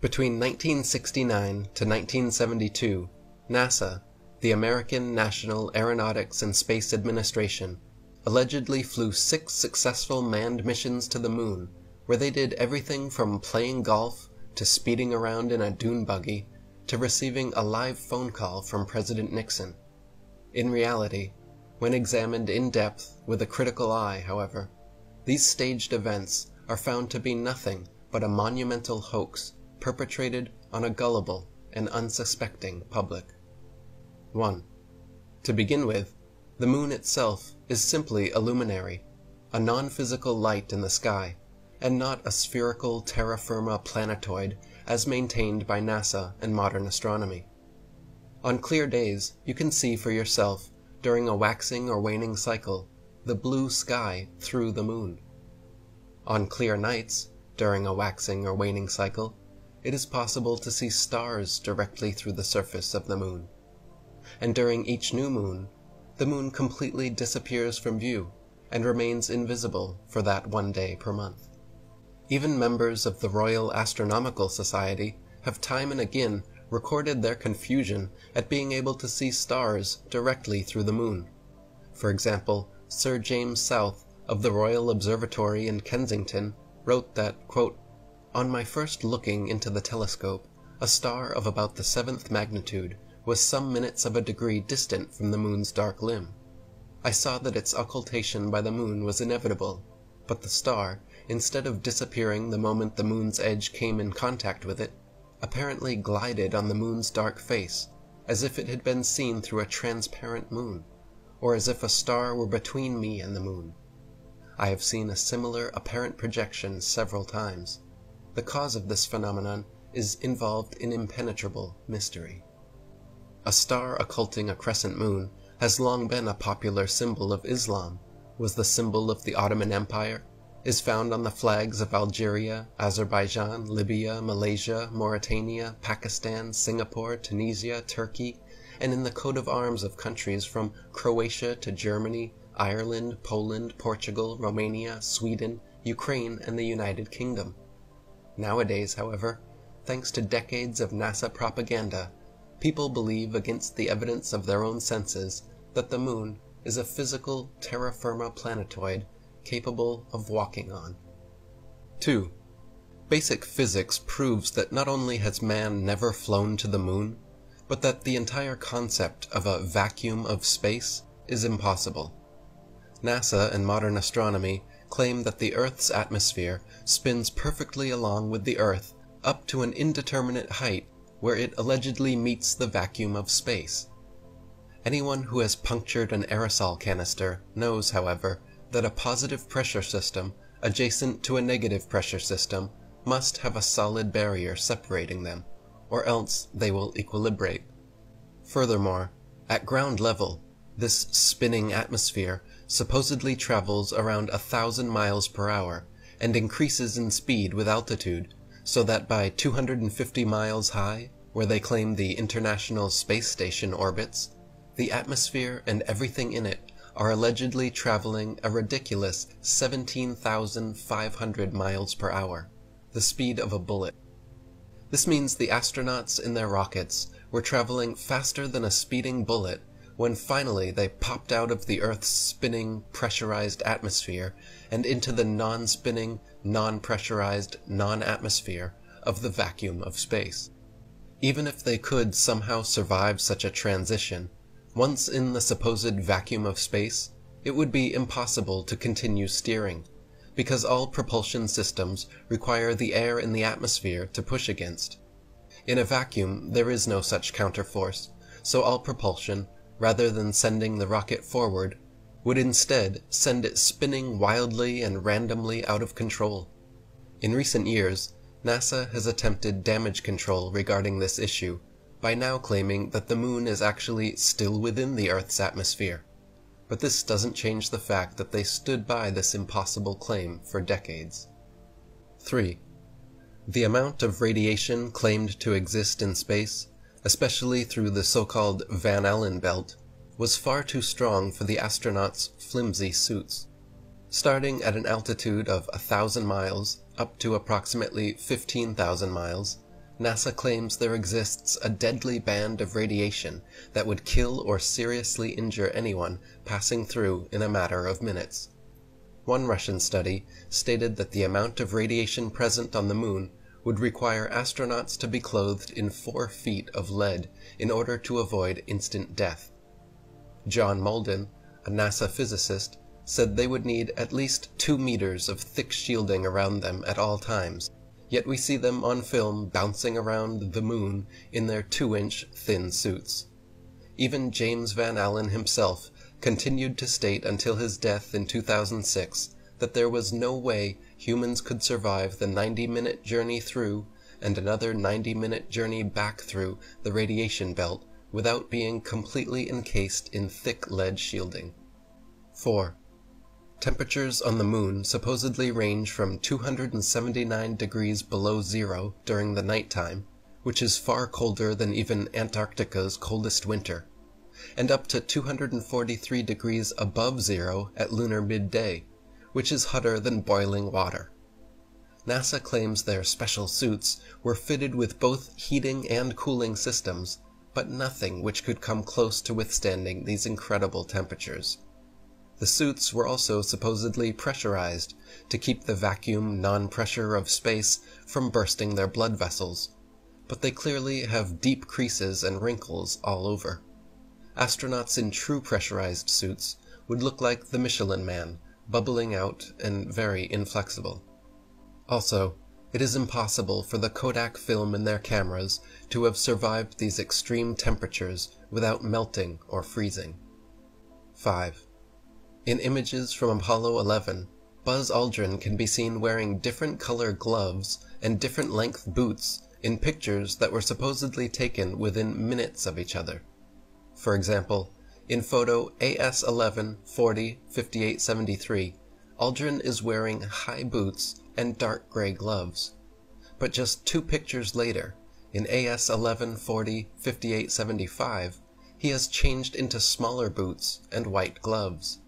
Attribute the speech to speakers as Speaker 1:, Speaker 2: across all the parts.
Speaker 1: Between 1969 to 1972, NASA, the American National Aeronautics and Space Administration, allegedly flew 6 successful manned missions to the moon, where they did everything from playing golf to speeding around in a dune buggy to receiving a live phone call from President Nixon. In reality, when examined in depth with a critical eye, however, these staged events are found to be nothing but a monumental hoax perpetrated on a gullible and unsuspecting public. 1. To begin with, the moon itself is simply a luminary, a non-physical light in the sky, and not a spherical terra firma planetoid as maintained by NASA and modern astronomy. On clear days, you can see for yourself, during a waxing or waning cycle, the blue sky through the moon. On clear nights, during a waxing or waning cycle, it is possible to see stars directly through the surface of the moon. And during each new moon, the moon completely disappears from view and remains invisible for that one day per month. Even members of the Royal Astronomical Society have time and again recorded their confusion at being able to see stars directly through the moon. For example, Sir James South of the Royal Observatory in Kensington wrote that, quote, "On my first looking into the telescope, a star of about the 7th magnitude was some minutes of a degree distant from the moon's dark limb. I saw that its occultation by the moon was inevitable, but the star, instead of disappearing the moment the moon's edge came in contact with it, apparently glided on the moon's dark face, as if it had been seen through a transparent moon, or as if a star were between me and the moon. I have seen a similar apparent projection several times. The cause of this phenomenon is involved in impenetrable mystery." A star occulting a crescent moon has long been a popular symbol of Islam, was the symbol of the Ottoman Empire, is found on the flags of Algeria, Azerbaijan, Libya, Malaysia, Mauritania, Pakistan, Singapore, Tunisia, Turkey, and in the coat of arms of countries from Croatia to Germany, Ireland, Poland, Portugal, Romania, Sweden, Ukraine, and the United Kingdom. Nowadays, however, thanks to decades of NASA propaganda, people believe against the evidence of their own senses that the moon is a physical terra firma planetoid capable of walking on. 2. Basic physics proves that not only has man never flown to the moon, but that the entire concept of a vacuum of space is impossible. NASA and modern astronomy claim that the Earth's atmosphere spins perfectly along with the Earth up to an indeterminate height where it allegedly meets the vacuum of space. Anyone who has punctured an aerosol canister knows, however, that a positive pressure system adjacent to a negative pressure system must have a solid barrier separating them, or else they will equilibrate. Furthermore, at ground level, this spinning atmosphere supposedly travels around 1,000 miles per hour and increases in speed with altitude, so that by 250 miles high, where they claim the International Space Station orbits, the atmosphere and everything in it are allegedly traveling a ridiculous 17,500 miles per hour, the speed of a bullet. This means the astronauts in their rockets were traveling faster than a speeding bullet when finally they popped out of the Earth's spinning, pressurized atmosphere and into the non-spinning, non-pressurized, non-atmosphere of the vacuum of space. Even if they could somehow survive such a transition, once in the supposed vacuum of space, it would be impossible to continue steering, because all propulsion systems require the air in the atmosphere to push against. In a vacuum, there is no such counterforce, so all propulsion, rather than sending the rocket forward, would instead send it spinning wildly and randomly out of control. In recent years, NASA has attempted damage control regarding this issue by now claiming that the moon is actually still within the Earth's atmosphere, but this doesn't change the fact that they stood by this impossible claim for decades. 3. The amount of radiation claimed to exist in space, especially through the so-called Van Allen belt, was far too strong for the astronauts' flimsy suits. Starting at an altitude of 1,000 miles up to approximately 15,000 miles, NASA claims there exists a deadly band of radiation that would kill or seriously injure anyone passing through in a matter of minutes. One Russian study stated that the amount of radiation present on the moon would require astronauts to be clothed in 4 feet of lead in order to avoid instant death. John Malden, a NASA physicist, said they would need at least 2 meters of thick shielding around them at all times, yet we see them on film bouncing around the moon in their 2-inch thin suits. Even James Van Allen himself continued to state until his death in 2006 that there was no way humans could survive the 90-minute journey through and another 90-minute journey back through the radiation belt without being completely encased in thick lead shielding. 4. Temperatures on the moon supposedly range from 279 degrees below zero during the nighttime, which is far colder than even Antarctica's coldest winter, and up to 243 degrees above zero at lunar midday, which is hotter than boiling water. NASA claims their special suits were fitted with both heating and cooling systems, but nothing which could come close to withstanding these incredible temperatures. The suits were also supposedly pressurized to keep the vacuum non-pressure of space from bursting their blood vessels, but they clearly have deep creases and wrinkles all over. Astronauts in true pressurized suits would look like the Michelin Man, bubbling out and very inflexible. Also, it is impossible for the Kodak film in their cameras to have survived these extreme temperatures without melting or freezing. 5. In images from Apollo 11, Buzz Aldrin can be seen wearing different color gloves and different length boots in pictures that were supposedly taken within minutes of each other. For example, in photo AS11-40-5873, Aldrin is wearing high boots and dark gray gloves. But just 2 pictures later, in AS11-40-5875, he has changed into smaller boots and white gloves.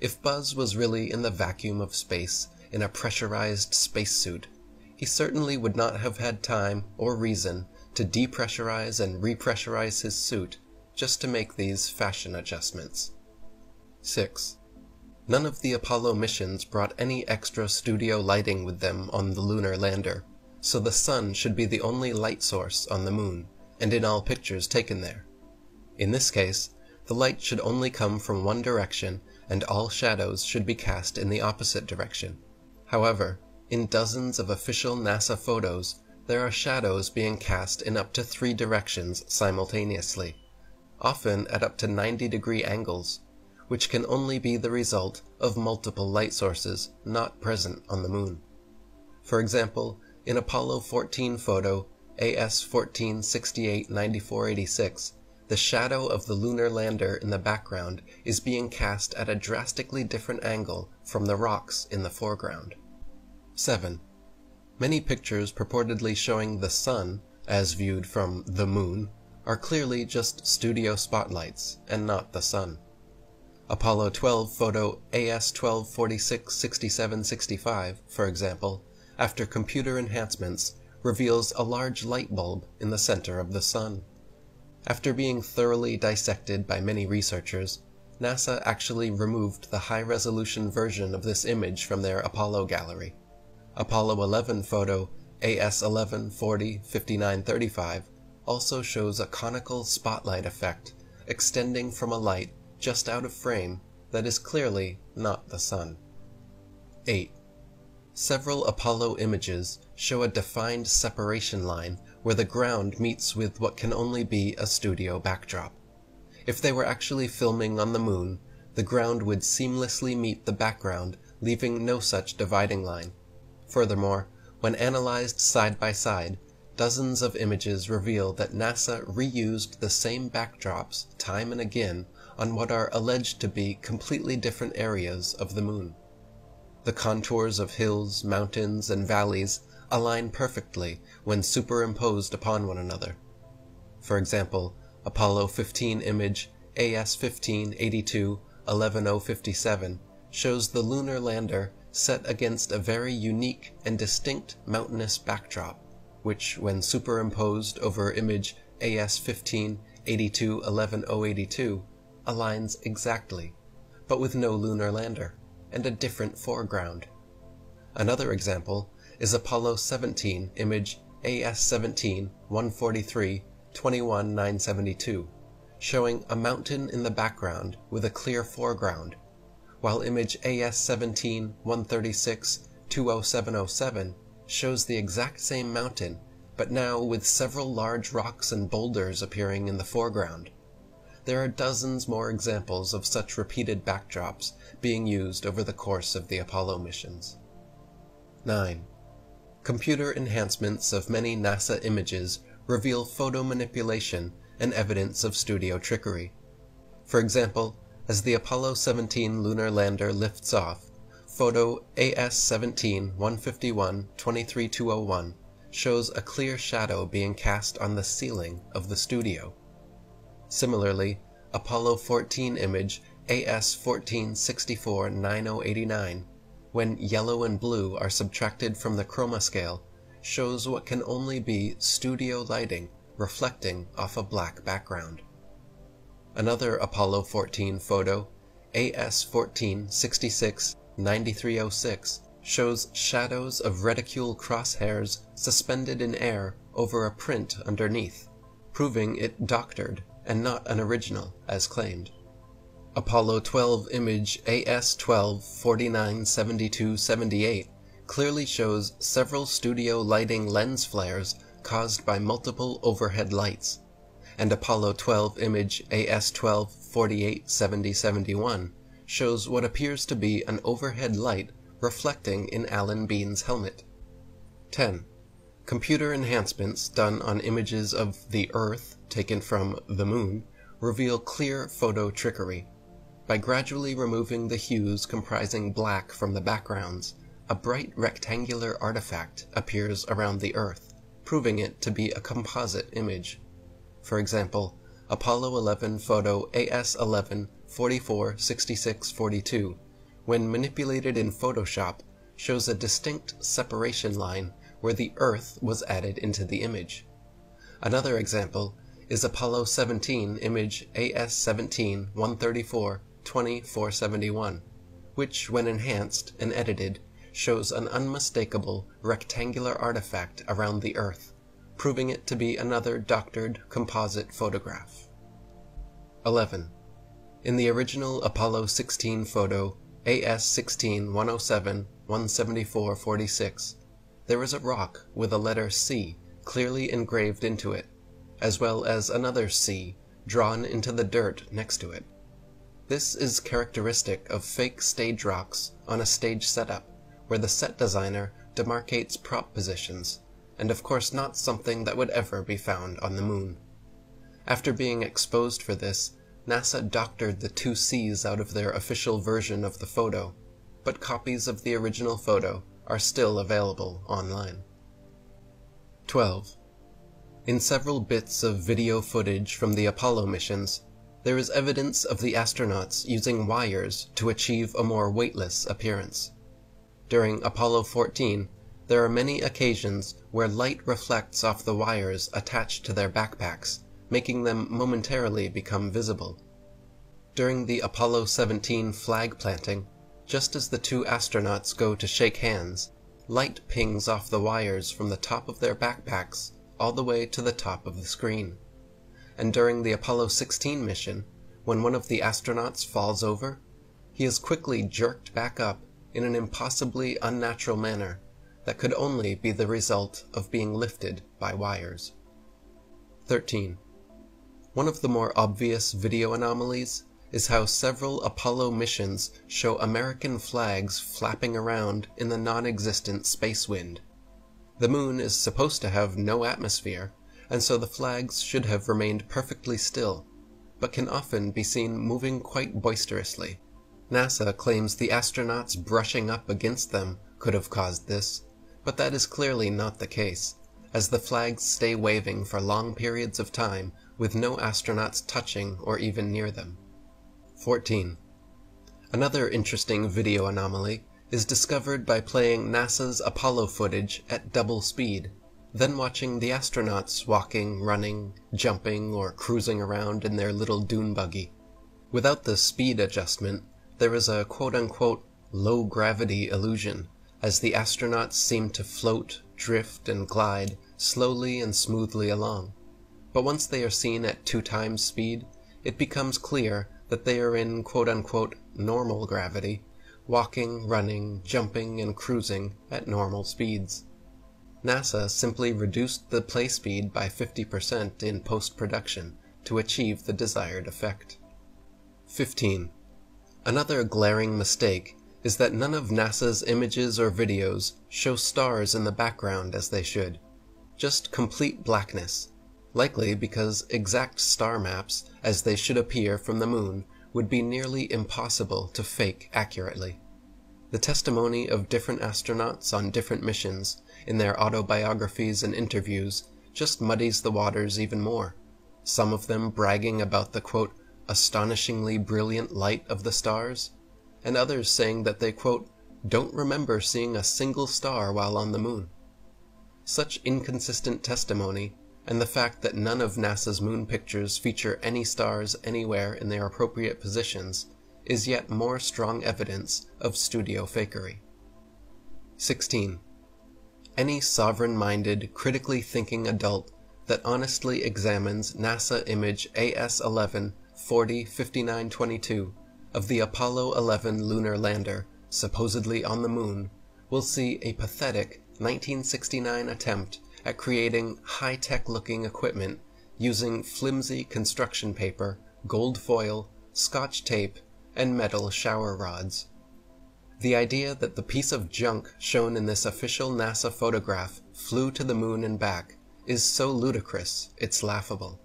Speaker 1: If Buzz was really in the vacuum of space in a pressurized spacesuit, he certainly would not have had time or reason to depressurize and repressurize his suit just to make these fashion adjustments. 6. None of the Apollo missions brought any extra studio lighting with them on the lunar lander, so the sun should be the only light source on the moon, and in all pictures taken there. In this case, the light should only come from one direction, and all shadows should be cast in the opposite direction. However, in dozens of official NASA photos, there are shadows being cast in up to 3 directions simultaneously, often at up to 90-degree angles, which can only be the result of multiple light sources not present on the moon. For example, in Apollo 14 photo AS14689486, the shadow of the lunar lander in the background is being cast at a drastically different angle from the rocks in the foreground. 7. Many pictures purportedly showing the sun, as viewed from the moon, are clearly just studio spotlights and not the sun. Apollo 12 photo AS12466765, for example, after computer enhancements, reveals a large light bulb in the center of the sun. After being thoroughly dissected by many researchers, NASA actually removed the high-resolution version of this image from their Apollo gallery. Apollo 11 photo AS11405935 also shows a conical spotlight effect extending from a light just out of frame that is clearly not the sun. 8. Several Apollo images show a defined separation line where the ground meets with what can only be a studio backdrop. If they were actually filming on the moon, the ground would seamlessly meet the background, leaving no such dividing line. Furthermore, when analyzed side by side, dozens of images reveal that NASA reused the same backdrops time and again on what are alleged to be completely different areas of the moon. The contours of hills, mountains, and valleys align perfectly when superimposed upon one another. For example, Apollo 15 image AS1582-11057 shows the lunar lander set against a very unique and distinct mountainous backdrop, which, when superimposed over image AS-15 82-11-082, aligns exactly, but with no lunar lander, and a different foreground. Another example is Apollo 17 image AS-17 143-21-972, showing a mountain in the background with a clear foreground, while image AS-17 136-20707 shows the exact same mountain, but now with several large rocks and boulders appearing in the foreground. There are dozens more examples of such repeated backdrops being used over the course of the Apollo missions. 9. Computer enhancements of many NASA images reveal photo manipulation and evidence of studio trickery. For example, as the Apollo 17 lunar lander lifts off, photo AS-17 151-23201 shows a clear shadow being cast on the ceiling of the studio. Similarly, Apollo 14 image AS-14-64-9089, when yellow and blue are subtracted from the chroma scale, shows what can only be studio lighting reflecting off a black background. Another Apollo 14 photo, AS-14-66-9306, shows shadows of reticule crosshairs suspended in air over a print underneath, proving it doctored and not an original as claimed. Apollo 12 image AS-12-49-72-78 clearly shows several studio lighting lens flares caused by multiple overhead lights, and Apollo 12 image AS-12-48-70-71 shows what appears to be an overhead light reflecting in Alan Bean's helmet. 10. Computer enhancements done on images of the Earth taken from the Moon reveal clear photo trickery. By gradually removing the hues comprising black from the backgrounds, a bright rectangular artifact appears around the Earth, proving it to be a composite image. For example, Apollo 11 photo AS-11-44-66-42, when manipulated in Photoshop, shows a distinct separation line where the Earth was added into the image. Another example is Apollo 17 image AS-17-134-20-471, which, when enhanced and edited, shows an unmistakable rectangular artifact around the Earth, proving it to be another doctored composite photograph. 11. In the original Apollo 16 photo AS-16-107-174-46, there is a rock with a letter C clearly engraved into it, as well as another C drawn into the dirt next to it. This is characteristic of fake stage rocks on a stage setup, where the set designer demarcates prop positions, and of course not something that would ever be found on the Moon. After being exposed for this, NASA doctored the two C's out of their official version of the photo, but copies of the original photo are still available online. 12. In several bits of video footage from the Apollo missions, there is evidence of the astronauts using wires to achieve a more weightless appearance. During Apollo 14, there are many occasions where light reflects off the wires attached to their backpacks, making them momentarily become visible. During the Apollo 17 flag planting, just as the two astronauts go to shake hands, light pings off the wires from the top of their backpacks all the way to the top of the screen. And during the Apollo 16 mission, when one of the astronauts falls over, he is quickly jerked back up in an impossibly unnatural manner that could only be the result of being lifted by wires. 13. One of the more obvious video anomalies is how several Apollo missions show American flags flapping around in the non-existent space wind. The Moon is supposed to have no atmosphere, and so the flags should have remained perfectly still, but can often be seen moving quite boisterously. NASA claims the astronauts brushing up against them could have caused this, but that is clearly not the case, as the flags stay waving for long periods of time with no astronauts touching or even near them. 14. Another interesting video anomaly is discovered by playing NASA's Apollo footage at double speed, then watching the astronauts walking, running, jumping, or cruising around in their little dune buggy. Without the speed adjustment, there is a quote-unquote low-gravity illusion, as the astronauts seem to float, drift, and glide slowly and smoothly along. But once they are seen at 2 times speed, it becomes clear that they are in quote-unquote normal gravity, walking, running, jumping, and cruising at normal speeds. NASA simply reduced the play speed by 50% in post-production to achieve the desired effect. 15. Another glaring mistake is that none of NASA's images or videos show stars in the background as they should. Just complete blackness, likely because exact star maps as they should appear from the moon would be nearly impossible to fake accurately. The testimony of different astronauts on different missions in their autobiographies and interviews just muddies the waters even more, some of them bragging about the quote, astonishingly brilliant light of the stars, and others saying that they quote, don't remember seeing a single star while on the moon. Such inconsistent testimony, and the fact that none of NASA's moon pictures feature any stars anywhere in their appropriate positions, is yet more strong evidence of studio fakery. 16. Any sovereign-minded, critically thinking adult that honestly examines NASA image AS11 405922 of the Apollo 11 lunar lander supposedly on the moon will see a pathetic 1969 attempt at creating high-tech looking equipment using flimsy construction paper, gold foil, Scotch tape, and metal shower rods. The idea that the piece of junk shown in this official NASA photograph flew to the moon and back is so ludicrous it's laughable.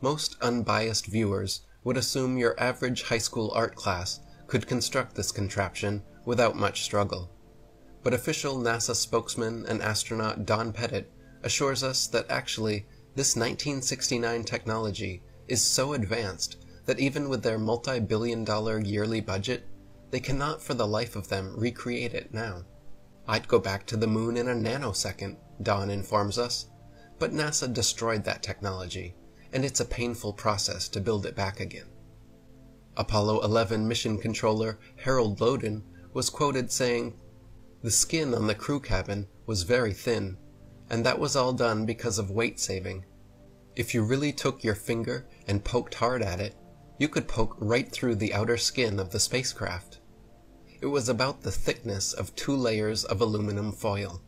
Speaker 1: Most unbiased viewers would assume your average high school art class could construct this contraption without much struggle. But official NASA spokesman and astronaut Don Pettit assures us that actually this 1969 technology is so advanced that even with their multi-billion-dollar yearly budget, they cannot for the life of them recreate it now. I'd go back to the moon in a nanosecond, Don informs us, but NASA destroyed that technology, and it's a painful process to build it back again. Apollo 11 mission controller Harold Loden was quoted saying, "The skin on the crew cabin was very thin, and that was all done because of weight saving. If you really took your finger and poked hard at it, you could poke right through the outer skin of the spacecraft. It was about the thickness of 2 layers of aluminum foil."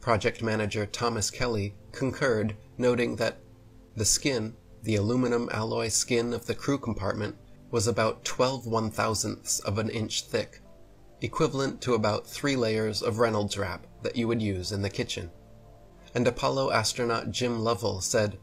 Speaker 1: Project manager Thomas Kelly concurred, noting that the skin, the aluminum alloy skin of the crew compartment, was about 12 1/1000ths of an inch thick, equivalent to about 3 layers of Reynolds wrap that you would use in the kitchen. And Apollo astronaut Jim Lovell said,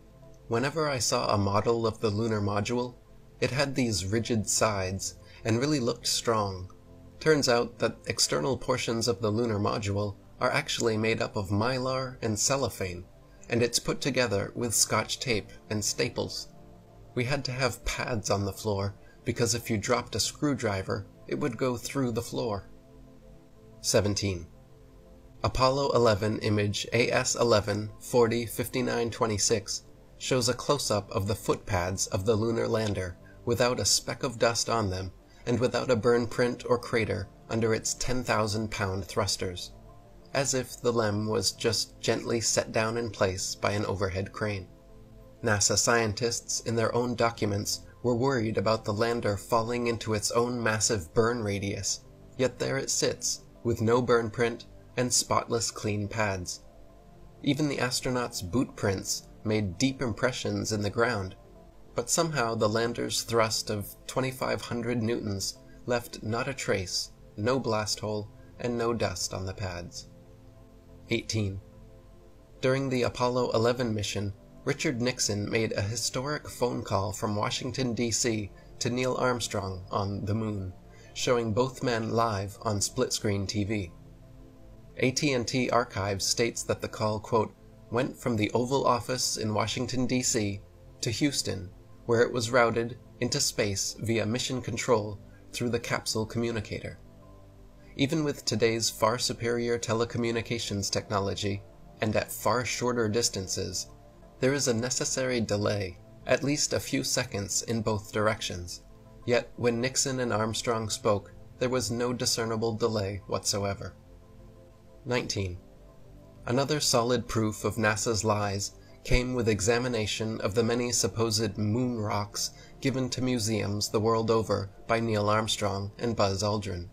Speaker 1: "Whenever I saw a model of the lunar module, it had these rigid sides and really looked strong. Turns out that external portions of the lunar module are actually made up of mylar and cellophane, and it's put together with Scotch tape and staples. We had to have pads on the floor because if you dropped a screwdriver, it would go through the floor." 17. Apollo 11 image AS11 405926 shows a close-up of the foot pads of the lunar lander without a speck of dust on them and without a burn print or crater under its 10,000-pound thrusters, as if the LEM was just gently set down in place by an overhead crane. NASA scientists in their own documents were worried about the lander falling into its own massive burn radius, yet there it sits, with no burn print and spotless clean pads. Even the astronauts' boot prints made deep impressions in the ground, but somehow the lander's thrust of 2,500 newtons left not a trace, no blast hole, and no dust on the pads. 18. During the Apollo 11 mission, Richard Nixon made a historic phone call from Washington, D.C. to Neil Armstrong on the moon, showing both men live on split-screen TV. AT&T Archives states that the call, quote, went from the Oval Office in Washington, D.C. to Houston, where it was routed into space via mission control through the capsule communicator. Even with today's far superior telecommunications technology, and at far shorter distances, there is a necessary delay, at least a few seconds in both directions. Yet when Nixon and Armstrong spoke, there was no discernible delay whatsoever. 19. Another solid proof of NASA's lies came with examination of the many supposed moon rocks given to museums the world over by Neil Armstrong and Buzz Aldrin.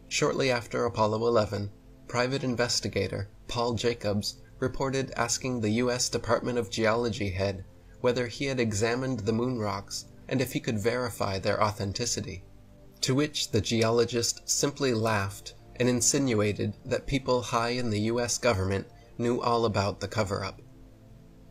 Speaker 1: Shortly after Apollo 11, private investigator Paul Jacobs reported asking the U.S. Department of Geology head whether he had examined the moon rocks and if he could verify their authenticity, to which the geologist simply laughed and insinuated that people high in the U.S. government knew all about the cover-up.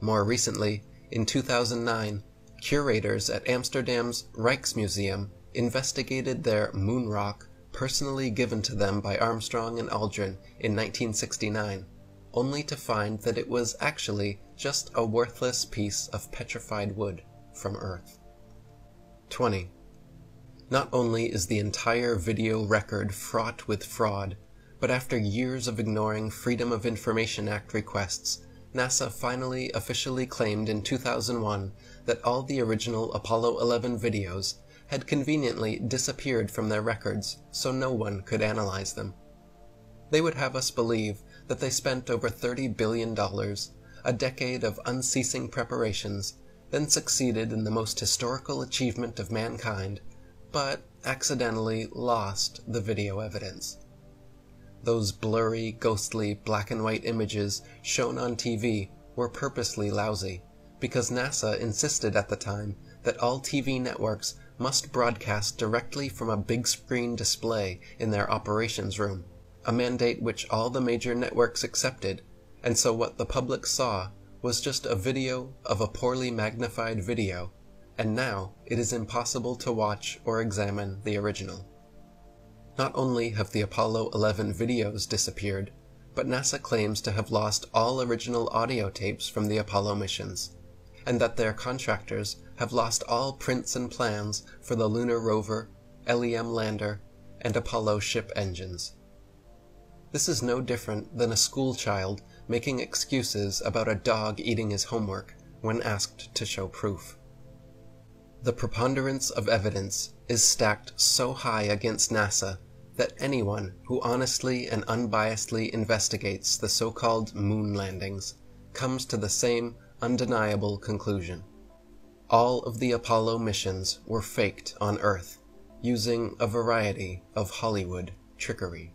Speaker 1: More recently, in 2009, curators at Amsterdam's Rijksmuseum investigated their moon rock personally given to them by Armstrong and Aldrin in 1969, only to find that it was actually just a worthless piece of petrified wood from Earth. 20. Not only is the entire video record fraught with fraud, but after years of ignoring Freedom of Information Act requests, NASA finally officially claimed in 2001 that all the original Apollo 11 videos had conveniently disappeared from their records so no one could analyze them. They would have us believe that they spent over $30 billion, a decade of unceasing preparations, then succeeded in the most historical achievement of mankind, but accidentally lost the video evidence. Those blurry, ghostly, black-and-white images shown on TV were purposely lousy, because NASA insisted at the time that all TV networks must broadcast directly from a big-screen display in their operations room, a mandate which all the major networks accepted, and so what the public saw was just a video of a poorly magnified video, and now it is impossible to watch or examine the original. Not only have the Apollo 11 videos disappeared, but NASA claims to have lost all original audio tapes from the Apollo missions, and that their contractors have lost all prints and plans for the lunar rover, LEM lander, and Apollo ship engines. This is no different than a schoolchild making excuses about a dog eating his homework when asked to show proof. The preponderance of evidence is stacked so high against NASA that anyone who honestly and unbiasedly investigates the so-called moon landings comes to the same undeniable conclusion. All of the Apollo missions were faked on Earth, using a variety of Hollywood trickery.